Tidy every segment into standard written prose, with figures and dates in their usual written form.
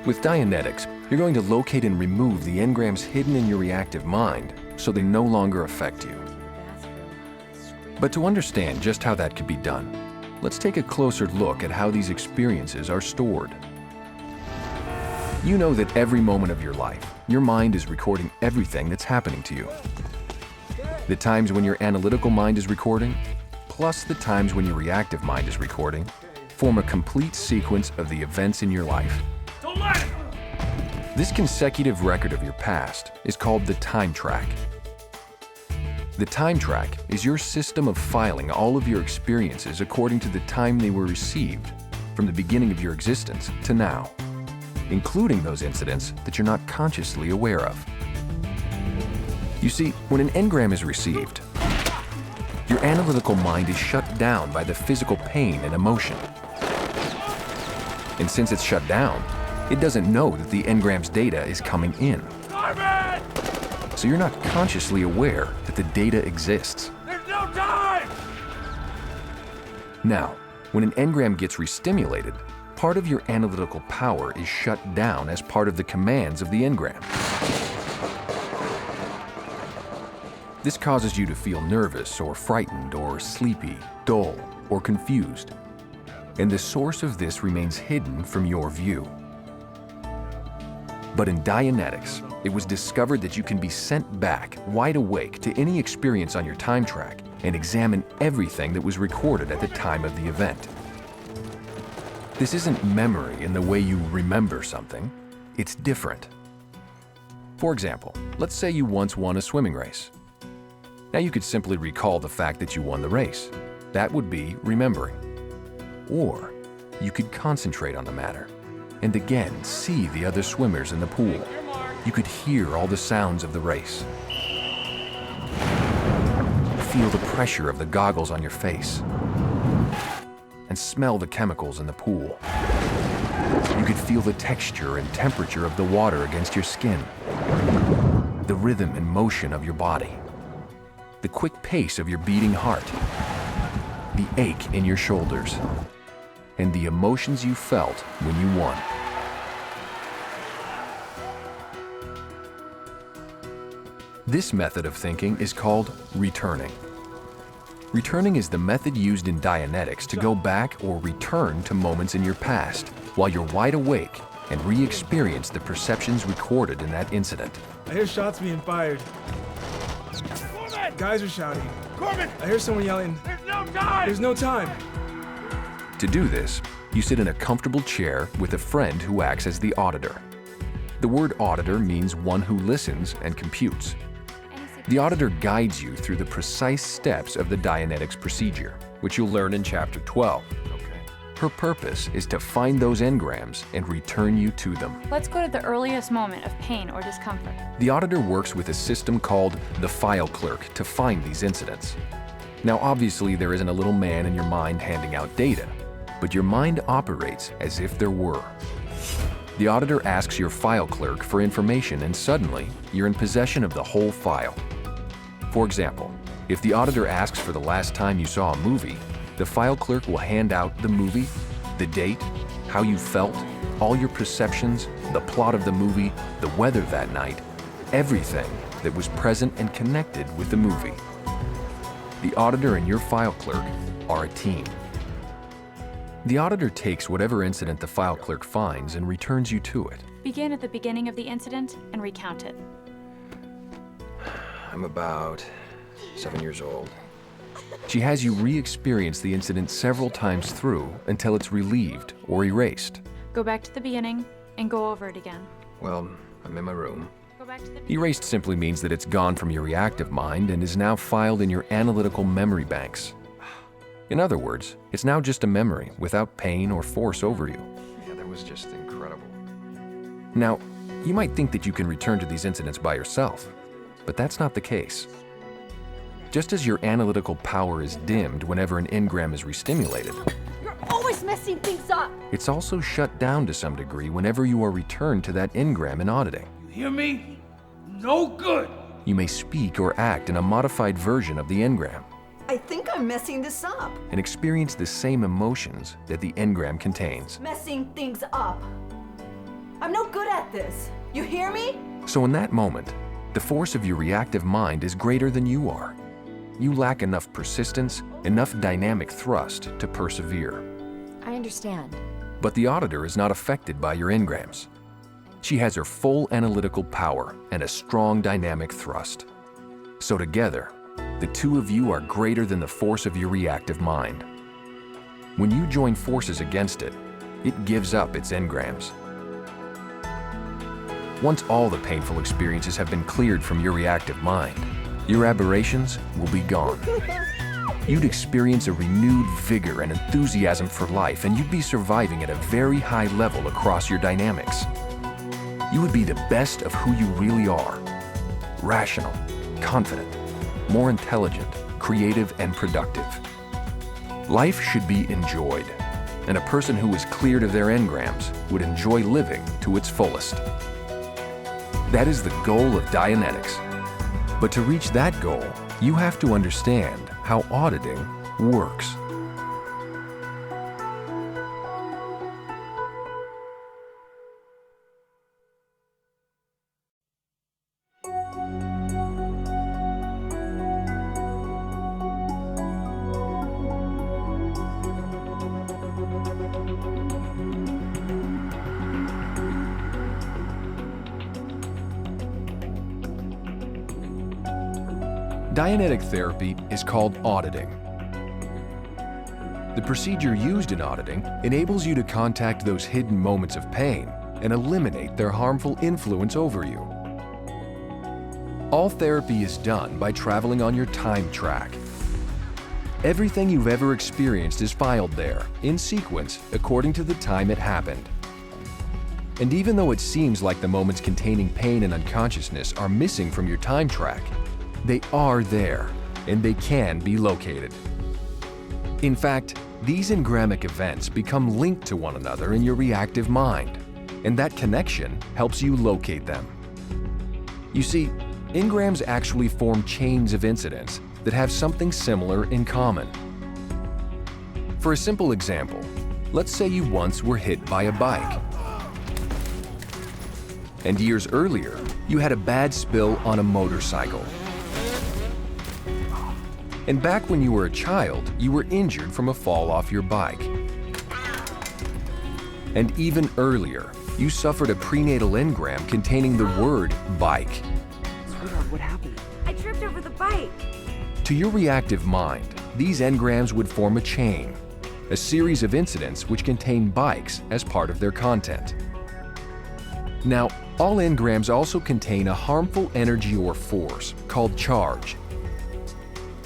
With Dianetics, you're going to locate and remove the engrams hidden in your reactive mind so they no longer affect you. But to understand just how that could be done, let's take a closer look at how these experiences are stored. You know that every moment of your life, your mind is recording everything that's happening to you. The times when your analytical mind is recording, plus the times when your reactive mind is recording, form a complete sequence of the events in your life. This consecutive record of your past is called the time track. The time track is your system of filing all of your experiences according to the time they were received, from the beginning of your existence to now, including those incidents that you're not consciously aware of. You see, when an engram is received, your analytical mind is shut down by the physical pain and emotion. And since it's shut down, it doesn't know that the engram's data is coming in. So you're not consciously aware that the data exists. There's no time! Now, when an engram gets restimulated, part of your analytical power is shut down as part of the commands of the engram. This causes you to feel nervous or frightened or sleepy, dull, or confused. And the source of this remains hidden from your view. But in Dianetics, it was discovered that you can be sent back, wide awake, to any experience on your time track and examine everything that was recorded at the time of the event. This isn't memory in the way you remember something. It's different. For example, let's say you once won a swimming race. Now you could simply recall the fact that you won the race. That would be remembering. Or you could concentrate on the matter and again see the other swimmers in the pool. You could hear all the sounds of the race. Feel the pressure of the goggles on your face and smell the chemicals in the pool. You could feel the texture and temperature of the water against your skin, the rhythm and motion of your body, the quick pace of your beating heart, the ache in your shoulders, and the emotions you felt when you won. This method of thinking is called returning. Returning is the method used in Dianetics to go back or return to moments in your past while you're wide awake and re-experience the perceptions recorded in that incident. I hear shots being fired. Corbin! Guys are shouting. Corbin! I hear someone yelling. There's no time! There's no time! To do this, you sit in a comfortable chair with a friend who acts as the auditor. The word auditor means one who listens and computes. The auditor guides you through the precise steps of the Dianetics procedure, which you'll learn in Chapter 12. Her purpose is to find those engrams and return you to them. Let's go to the earliest moment of pain or discomfort. The auditor works with a system called the file clerk to find these incidents. Now, obviously, there isn't a little man in your mind handing out data, but your mind operates as if there were. The auditor asks your file clerk for information, and suddenly, you're in possession of the whole file. For example, if the auditor asks for the last time you saw a movie, the file clerk will hand out the movie, the date, how you felt, all your perceptions, the plot of the movie, the weather that night, everything that was present and connected with the movie. The auditor and your file clerk are a team. The auditor takes whatever incident the file clerk finds and returns you to it. Begin at the beginning of the incident and recount it. I'm about 7 years old. She has you re-experience the incident several times through until it's relieved or erased. Go back to the beginning and go over it again. Well, I'm in my room. Go back to the Erased simply means that it's gone from your reactive mind and is now filed in your analytical memory banks. In other words, it's now just a memory without pain or force over you. Yeah, that was just incredible. Now, you might think that you can return to these incidents by yourself, but that's not the case. Just as your analytical power is dimmed whenever an engram is restimulated, You're always messing things up! it's also shut down to some degree whenever you are returned to that engram in auditing. You hear me? No good! You may speak or act in a modified version of the engram I think I'm messing this up. and experience the same emotions that the engram contains. Messing things up. I'm no good at this. You hear me? So in that moment, the force of your reactive mind is greater than you are. You lack enough persistence, enough dynamic thrust to persevere. I understand. But the auditor is not affected by your engrams. She has her full analytical power and a strong dynamic thrust. So together, the two of you are greater than the force of your reactive mind. When you join forces against it, it gives up its engrams. Once all the painful experiences have been cleared from your reactive mind, your aberrations will be gone. You'd experience a renewed vigor and enthusiasm for life, and you'd be surviving at a very high level across your dynamics. You would be the best of who you really are. Rational, confident, more intelligent, creative, and productive. Life should be enjoyed, and a person who is cleared of their engrams would enjoy living to its fullest. That is the goal of Dianetics. But to reach that goal, you have to understand how auditing works. Dianetic therapy is called auditing. The procedure used in auditing enables you to contact those hidden moments of pain and eliminate their harmful influence over you. All therapy is done by traveling on your time track. Everything you've ever experienced is filed there, in sequence, according to the time it happened. And even though it seems like the moments containing pain and unconsciousness are missing from your time track, they are there, and they can be located. In fact, these engramic events become linked to one another in your reactive mind, and that connection helps you locate them. You see, engrams actually form chains of incidents that have something similar in common. For a simple example, let's say you once were hit by a bike. And years earlier, you had a bad spill on a motorcycle. And back when you were a child, you were injured from a fall off your bike. And even earlier, you suffered a prenatal engram containing the word bike. Sweetheart, what happened? I tripped over the bike. To your reactive mind, these engrams would form a chain, a series of incidents which contain bikes as part of their content. Now, all engrams also contain a harmful energy or force called charge.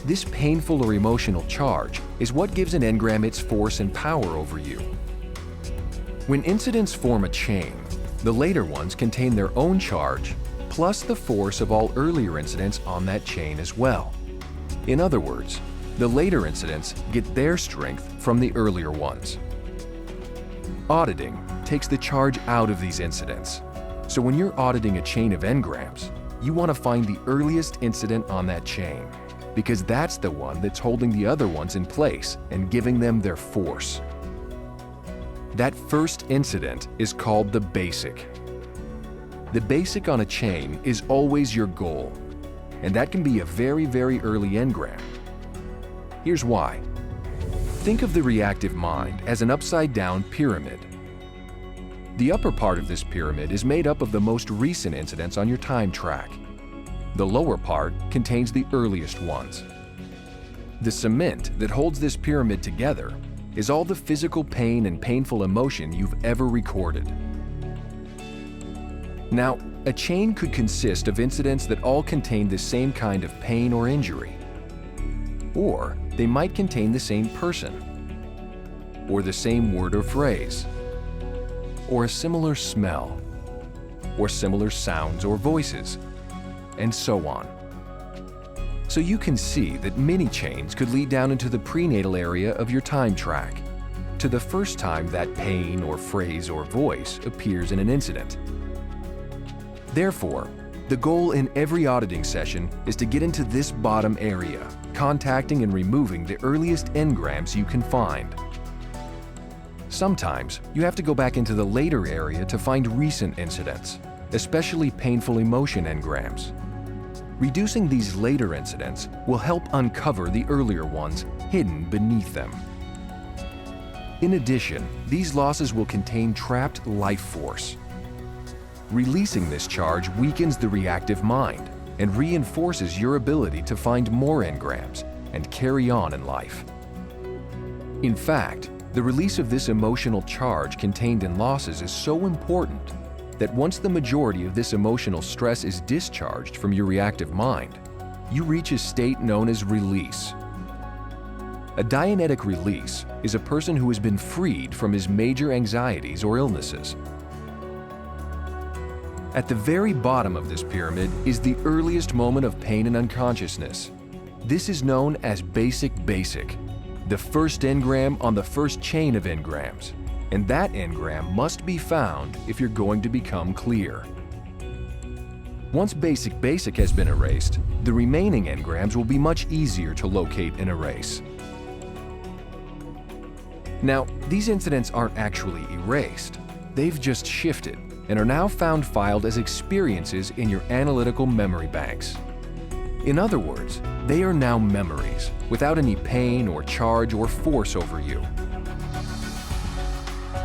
This painful or emotional charge is what gives an engram its force and power over you. When incidents form a chain, the later ones contain their own charge, plus the force of all earlier incidents on that chain as well. In other words, the later incidents get their strength from the earlier ones. Auditing takes the charge out of these incidents. So when you're auditing a chain of engrams, you want to find the earliest incident on that chain, because that's the one that's holding the other ones in place and giving them their force. That first incident is called the basic. The basic on a chain is always your goal, and that can be a very, very early engram. Here's why. Think of the reactive mind as an upside-down pyramid. The upper part of this pyramid is made up of the most recent incidents on your time track. The lower part contains the earliest ones. The cement that holds this pyramid together is all the physical pain and painful emotion you've ever recorded. Now, a chain could consist of incidents that all contain the same kind of pain or injury. Or they might contain the same person, or the same word or phrase, or a similar smell, or similar sounds or voices, and so on. So you can see that many chains could lead down into the prenatal area of your time track, to the first time that pain or phrase or voice appears in an incident. Therefore, the goal in every auditing session is to get into this bottom area, contacting and removing the earliest engrams you can find. Sometimes you have to go back into the later area to find recent incidents, especially painful emotion engrams. Reducing these later incidents will help uncover the earlier ones hidden beneath them. In addition, these losses will contain trapped life force. Releasing this charge weakens the reactive mind and reinforces your ability to find more engrams and carry on in life. In fact, the release of this emotional charge contained in losses is so important that once the majority of this emotional stress is discharged from your reactive mind, you reach a state known as release. A Dianetic release is a person who has been freed from his major anxieties or illnesses. At the very bottom of this pyramid is the earliest moment of pain and unconsciousness. This is known as basic, the first engram on the first chain of engrams, and that engram must be found if you're going to become clear. Once basic has been erased, the remaining engrams will be much easier to locate and erase. Now, these incidents aren't actually erased. They've just shifted and are now found filed as experiences in your analytical memory banks. In other words, they are now memories, without any pain or charge or force over you.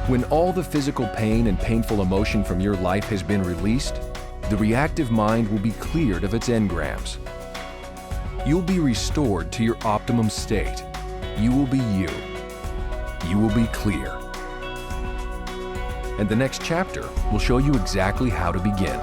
When all the physical pain and painful emotion from your life has been released, the reactive mind will be cleared of its engrams. You'll be restored to your optimum state. You will be you. You will be clear. And the next chapter will show you exactly how to begin.